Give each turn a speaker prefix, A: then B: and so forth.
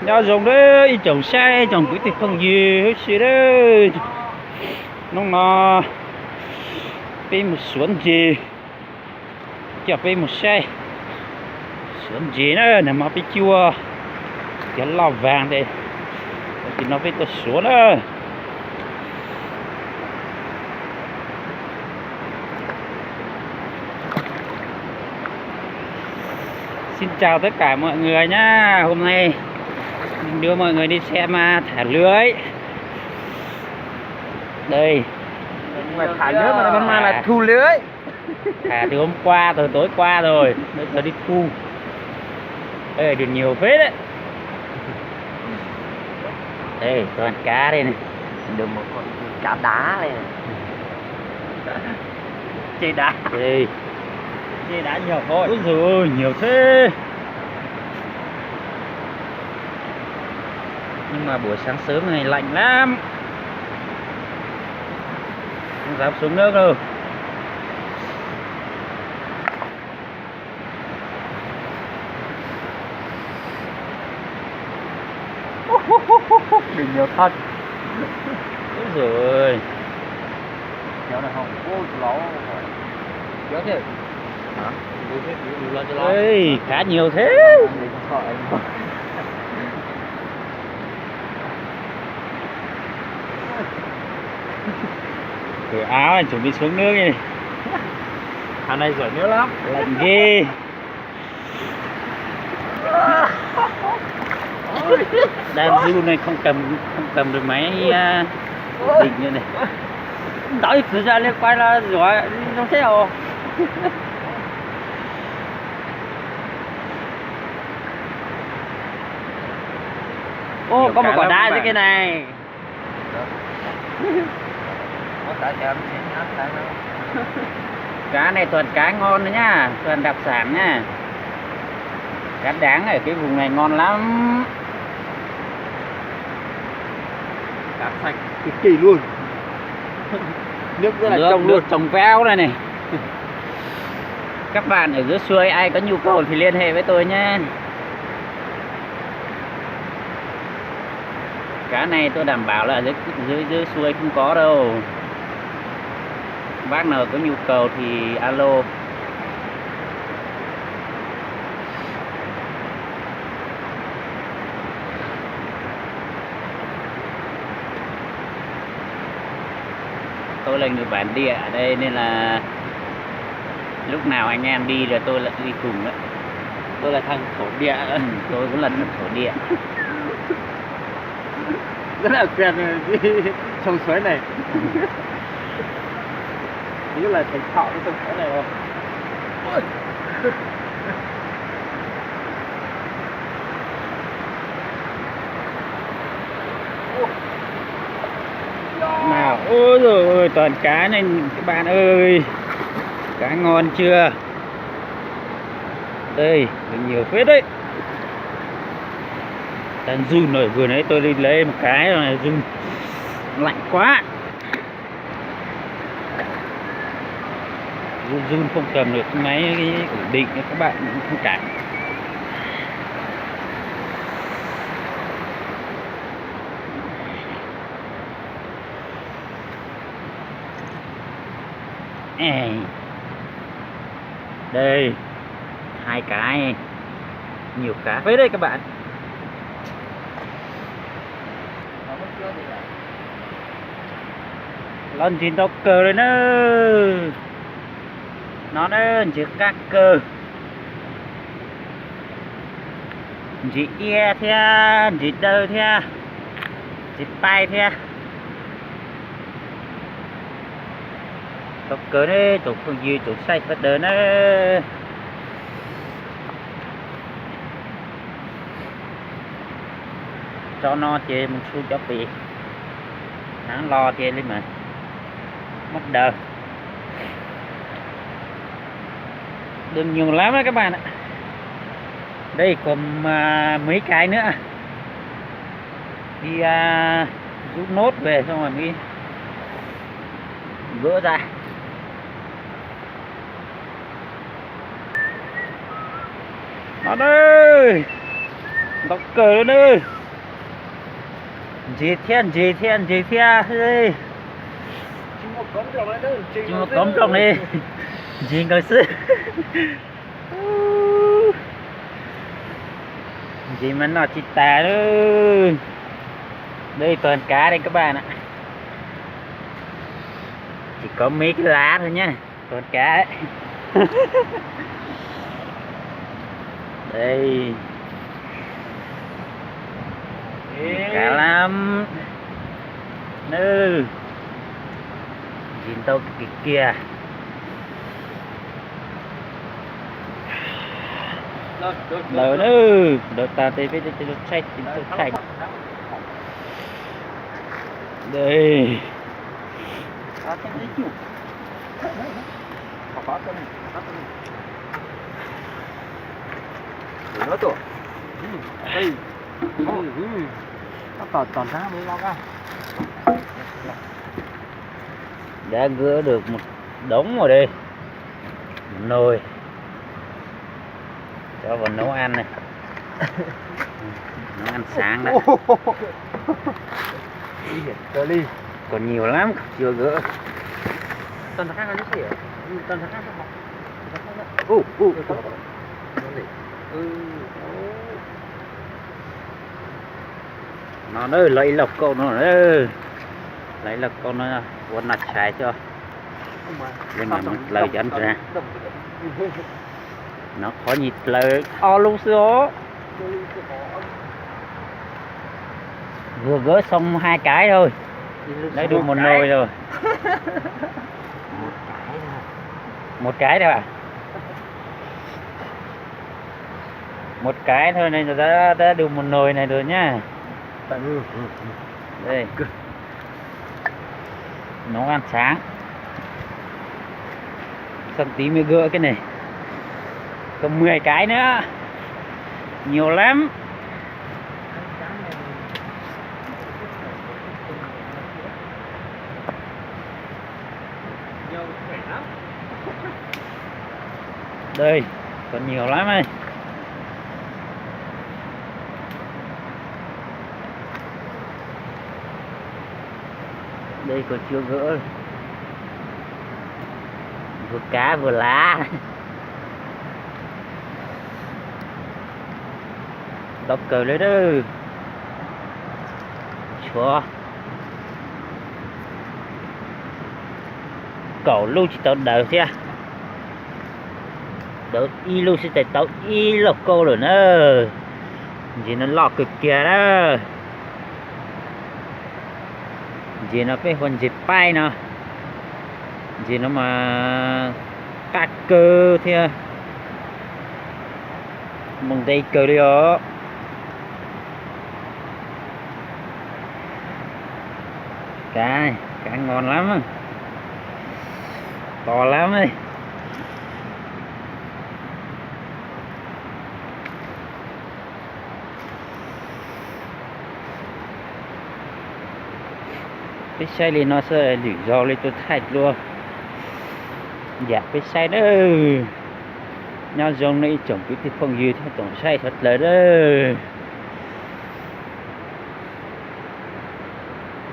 A: nhau dùng đấy trồng xe trồng cái thì không gì hết xí đấy nó bên một xuống gì chả bên một xe xuống gì nữa nè mà bị chua cái lò vàng đây thì nó phải có xuống nữa. Xin chào tất cả mọi người nhá. Hôm nay mình đưa mọi người đi xem thả lưới. Đây.
B: Mà thả lưới mà hôm nay là thu lưới.
A: Thả từ hôm qua từ tối qua rồi, bây giờ đi thu. Đây được nhiều phết đấy. Đây toàn cá đây này.
B: Được một con cá đá này. Chê đá.
A: Đây.
B: Chê đá nhiều thôi.
A: Ôi giời ơi, nhiều thế. Nhưng mà buổi sáng sớm này lạnh lắm. Không dám xuống nước đâu.
B: Đừng nhiều thật.
A: Ôi giời ơi.
B: Kéo này không? Ôi ló. Kéo chứ. Hả?
A: Ê, cá nhiều thế. Cởi áo anh chuẩn bị xuống nước đi.
B: Thằng này giỏi nước lắm.
A: Lạnh ghê. Đang du này không cầm được máy định nữa này.
B: Đấy, thực ra liên quan là giỏi không thế nào. Ô, có một quả đá dưới cái này.
A: Cá này toàn cá ngon đấy nhá, toàn đặc sản nhá. Cá đáng ở cái vùng này ngon lắm.
B: Cá sạch cực kỳ luôn. Nước rất là trong luôn.
A: Nước trồng veo này này. Các bạn ở dưới xuôi ai có nhu cầu thì liên hệ với tôi nhé. Cá này tôi đảm bảo là dưới xuôi không có đâu. Bác nào có nhu cầu thì alo. Tôi là người bản địa ở đây nên là lúc nào anh em đi là tôi lại đi cùng đó.
B: Tôi là thằng thổ địa.
A: Tôi cũng là thằng thổ địa.
B: Rất là quen đi sông suối này. Như là thành thạo cái sông suối này rồi.
A: Nào, ôi rồi ôi toàn cá này các bạn ơi. Cá ngon chưa? Đây, được nhiều phết đấy. Đang run rồi, vừa nãy tôi đi lấy một cái rồi này, run lạnh quá. Run không cầm được cái máy cái ổn định các bạn cũng không cảm. Đây 2 cái, nhiều cá phết đấy các bạn. Lần chín tóc cờ rồi nó chỉ các cơ chỉ e theo chỉ đơ theo chỉ bay theo tóc cờ đấy tổ không gì tổ say phát đờ nó cho nó chơi một số cho bị hắn lo chơi lên mà mất đờ đừng nhiều lắm đó các bạn ạ. Đây còn mấy cái nữa đi rút nốt về xong rồi mới gỡ ra. Nó đây đọc cờ nữa dì thiên ơi
B: Chỉ một cống trồng đấy nữa.
A: chỉ một cống trồng đi dì ngồi sư dì mà nó chỉ tà nữa đây toàn cá đây các bạn ạ, chỉ có mấy cái lá thôi nhá, toàn cá đấy. Đây cá lắm nư nhìn tao kìa lỡ nư đợt ta tới với cái chạy thành đây
B: nó tổ đây nó toàn ra mới lo ra
A: đã gỡ được một đống rồi đây, một nồi cho vào nấu ăn này. Nấu ăn sáng đấy, còn nhiều lắm chưa gỡ.
B: toàn ra nó xỉa toàn ra
A: nó ơi lấy lọc câu nó ơi lấy lọc câu nó quần nặt xài cho nhưng mà mình lời dẫn ra nó có nhịp lời luôn số vừa gỡ xong 2 cái thôi lấy được một nồi rồi. Một cái thôi à, một cái thôi này đã được một nồi này rồi nhá. Đây nấu ăn sáng xong tí mới gỡ cái này, còn 10 cái nữa, nhiều lắm. Đây còn nhiều lắm đây. Đây còn chưa gỡ, vừa cá vừa lá. Đọc cờ lấy đó chúa cậu lưu chỉ tao đợi xe đợi y lưu sẽ tao y lọc câu rồi nữa gì nó lọt cực kìa đó, gì nó phải còn dệt bay nè, gì nó mà cắt cơ thì mong đây cơ đi ó cá ngon lắm, to lắm ấy. Cái xe này nó sẽ lử do lên tôi thạch luôn, dạ cái xe đó nhau dòng này trồng cái thì không gì theo tổng xe thật là đó.